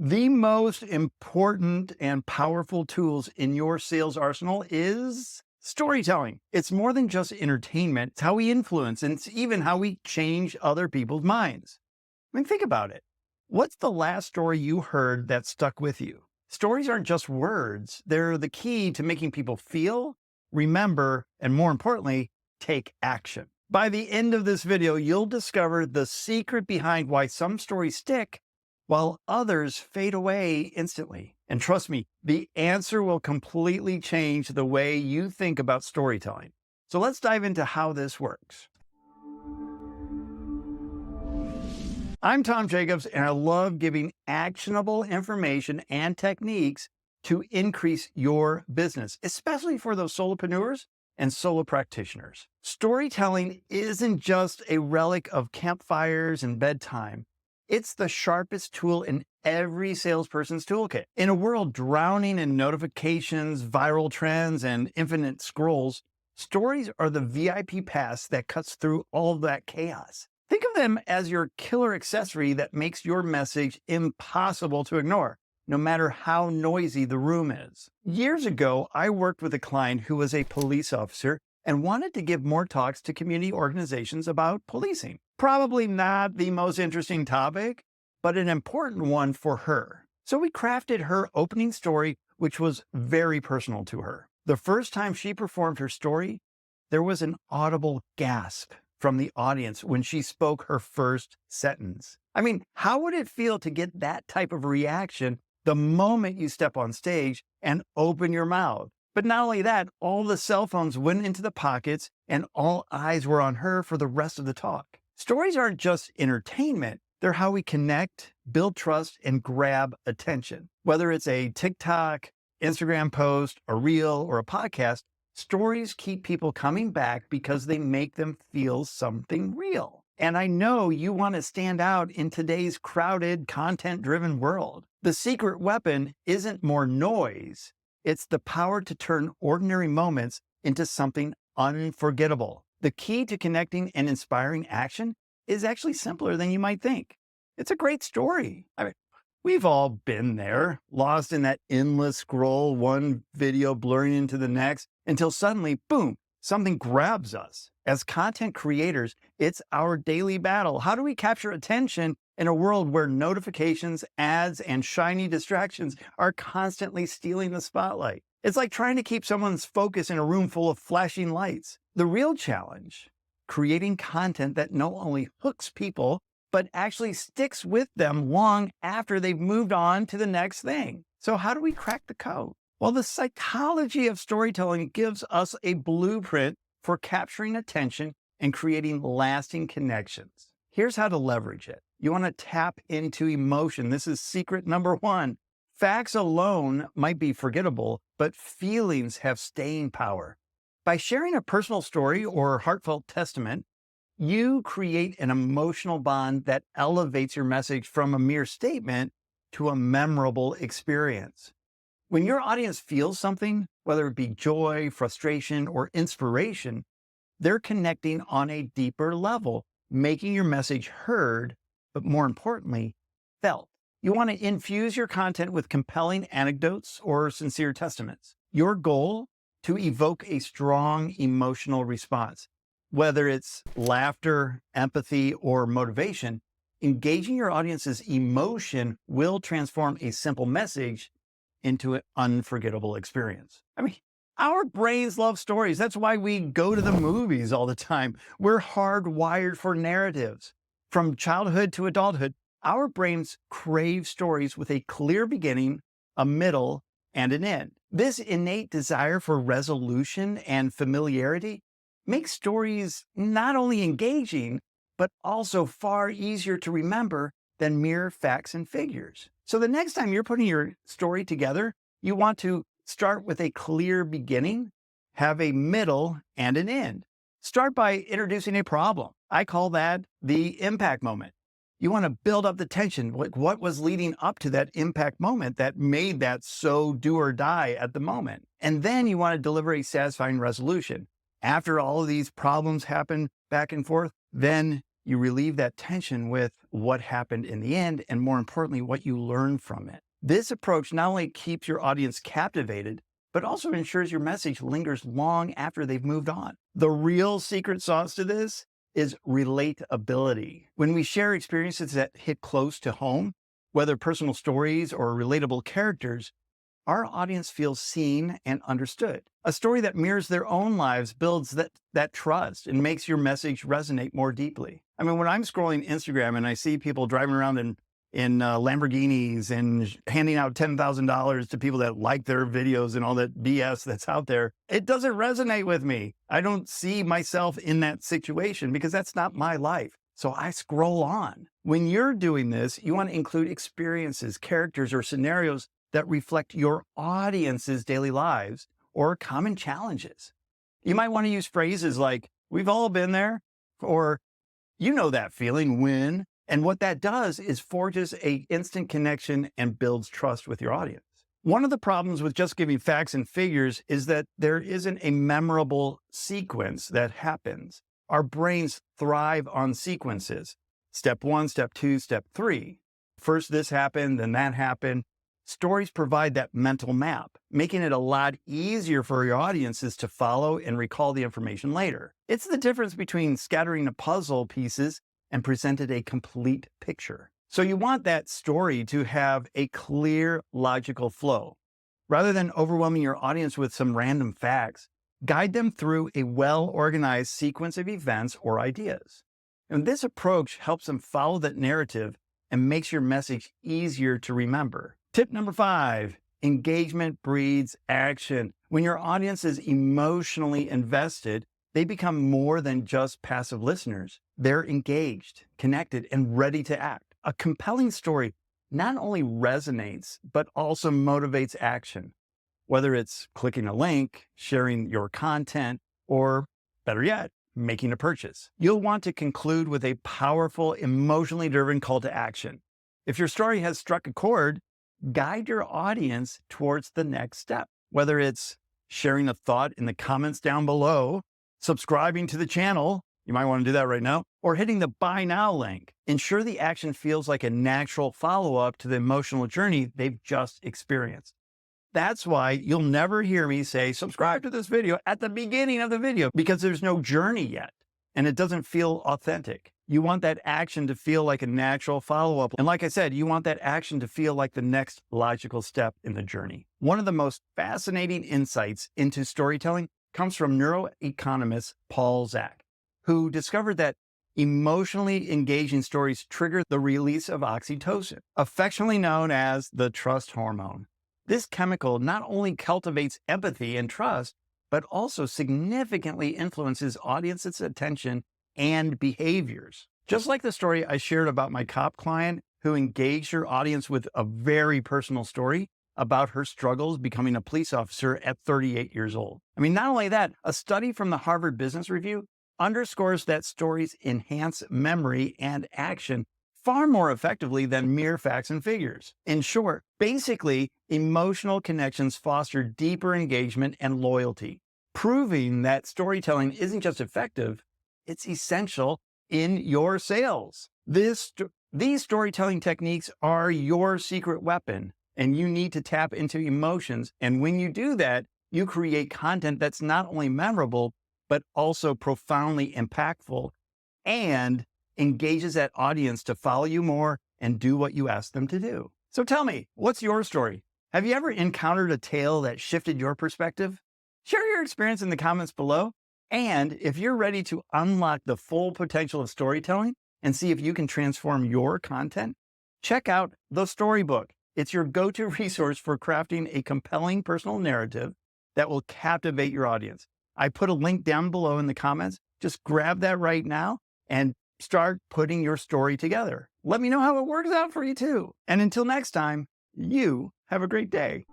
The most important and powerful tools in your sales arsenal is storytelling. It's more than just entertainment. It's how we influence, and it's even how we change other people's minds. I mean, think about it. What's the last story you heard that stuck with you? Stories aren't just words. They're the key to making people feel, remember, and more importantly, take action. By the end of this video, you'll discover the secret behind why some stories stick while others fade away instantly. And trust me, the answer will completely change the way you think about storytelling. So let's dive into how this works. I'm Tom Jacobs, and I love giving actionable information and techniques to increase your business, especially for those solopreneurs and solo practitioners. Storytelling isn't just a relic of campfires and bedtime. It's the sharpest tool in every salesperson's toolkit. In a world drowning in notifications, viral trends, and infinite scrolls, stories are the VIP pass that cuts through all that chaos. Think of them as your killer accessory that makes your message impossible to ignore, no matter how noisy the room is. Years ago, I worked with a client who was a police officer and wanted to give more talks to community organizations about policing. Probably not the most interesting topic, but an important one for her. So we crafted her opening story, which was very personal to her. The first time she performed her story, there was an audible gasp from the audience when she spoke her first sentence. I mean, how would it feel to get that type of reaction the moment you step on stage and open your mouth? But not only that, all the cell phones went into the pockets and all eyes were on her for the rest of the talk. Stories aren't just entertainment. They're how we connect, build trust, and grab attention. Whether it's a TikTok, Instagram post, a reel, or a podcast, stories keep people coming back because they make them feel something real. And I know you want to stand out in today's crowded, content-driven world. The secret weapon isn't more noise. It's the power to turn ordinary moments into something unforgettable. The key to connecting and inspiring action is actually simpler than you might think. It's a great story. I mean, we've all been there, lost in that endless scroll, one video blurring into the next, until suddenly, boom, something grabs us. As content creators, it's our daily battle. How do we capture attention in a world where notifications, ads, and shiny distractions are constantly stealing the spotlight? It's like trying to keep someone's focus in a room full of flashing lights. The real challenge, creating content that not only hooks people, but actually sticks with them long after they've moved on to the next thing. So how do we crack the code? Well, the psychology of storytelling gives us a blueprint for capturing attention and creating lasting connections. Here's how to leverage it. You want to tap into emotion. This is secret number one. Facts alone might be forgettable, but feelings have staying power. By sharing a personal story or heartfelt testament, you create an emotional bond that elevates your message from a mere statement to a memorable experience. When your audience feels something, whether it be joy, frustration, or inspiration, they're connecting on a deeper level, making your message heard, but more importantly, felt. You want to infuse your content with compelling anecdotes or sincere testaments. Your goal, to evoke a strong emotional response. Whether it's laughter, empathy, or motivation, engaging your audience's emotion will transform a simple message into an unforgettable experience. I mean, our brains love stories. That's why we go to the movies all the time. We're hardwired for narratives. From childhood to adulthood, our brains crave stories with a clear beginning, a middle, and an end. This innate desire for resolution and familiarity makes stories not only engaging, but also far easier to remember than mere facts and figures. So the next time you're putting your story together, you want to start with a clear beginning, have a middle, and an end. Start by introducing a problem. I call that the impact moment. You want to build up the tension. What was leading up to that impact moment that made that so do or die at the moment? And then you want to deliver a satisfying resolution. After all of these problems happen back and forth, then You relieve that tension with what happened in the end, and more importantly, what you learned from it. This approach not only keeps your audience captivated, but also ensures your message lingers long after they've moved on. The real secret sauce to this is relatability. When we share experiences that hit close to home, whether personal stories or relatable characters, our audience feels seen and understood. A story that mirrors their own lives builds that trust and makes your message resonate more deeply. I mean, when I'm scrolling Instagram and I see people driving around in Lamborghinis and handing out $10,000 to people that like their videos and all that BS that's out there, it doesn't resonate with me. I don't see myself in that situation because that's not my life. So I scroll on. When you're doing this, you want to include experiences, characters, or scenarios that reflect your audience's daily lives or common challenges. You might want to use phrases like, "We've all been there," or "You know that feeling when," and what that does is forges an instant connection and builds trust with your audience. One of the problems with just giving facts and figures is that there isn't a memorable sequence that happens. Our brains thrive on sequences. Step 1, step 2, step 3. First this happened, then that happened. Stories provide that mental map, making it a lot easier for your audiences to follow and recall the information later. It's the difference between scattering the puzzle pieces and presented a complete picture. So you want that story to have a clear, logical flow. Rather than overwhelming your audience with some random facts, guide them through a well-organized sequence of events or ideas. And this approach helps them follow that narrative and makes your message easier to remember. Tip number 5, engagement breeds action. When your audience is emotionally invested, they become more than just passive listeners. They're engaged, connected, and ready to act. A compelling story not only resonates, but also motivates action. Whether it's clicking a link, sharing your content, or better yet, making a purchase. You'll want to conclude with a powerful, emotionally driven call to action. If your story has struck a chord, guide your audience towards the next step. Whether it's sharing a thought in the comments down below, subscribing to the channel, you might want to do that right now, or hitting the buy now link. Ensure the action feels like a natural follow-up to the emotional journey they've just experienced. That's why you'll never hear me say, subscribe to this video at the beginning of the video, because there's no journey yet and it doesn't feel authentic. You want that action to feel like a natural follow-up. And like I said, you want that action to feel like the next logical step in the journey. One of the most fascinating insights into storytelling comes from neuroeconomist Paul Zak, who discovered that emotionally engaging stories trigger the release of oxytocin, affectionately known as the trust hormone. This chemical not only cultivates empathy and trust, but also significantly influences audience's attention and behaviors. Just like the story I shared about my cop client who engaged her audience with a very personal story about her struggles becoming a police officer at 38 years old. I mean, not only that, a study from the Harvard Business Review underscores that stories enhance memory and action far more effectively than mere facts and figures. In short, basically, emotional connections foster deeper engagement and loyalty, proving that storytelling isn't just effective, it's essential in your sales. These storytelling techniques are your secret weapon, and you need to tap into emotions. And when you do that, you create content that's not only memorable, but also profoundly impactful and engages that audience to follow you more and do what you ask them to do. So tell me, what's your story? Have you ever encountered a tale that shifted your perspective? Share your experience in the comments below. And if you're ready to unlock the full potential of storytelling and see if you can transform your content, check out the Storybook. It's your go-to resource for crafting a compelling personal narrative that will captivate your audience. I put a link down below in the comments. Just grab that right now and start putting your story together. Let me know how it works out for you too. And until next time, you have a great day.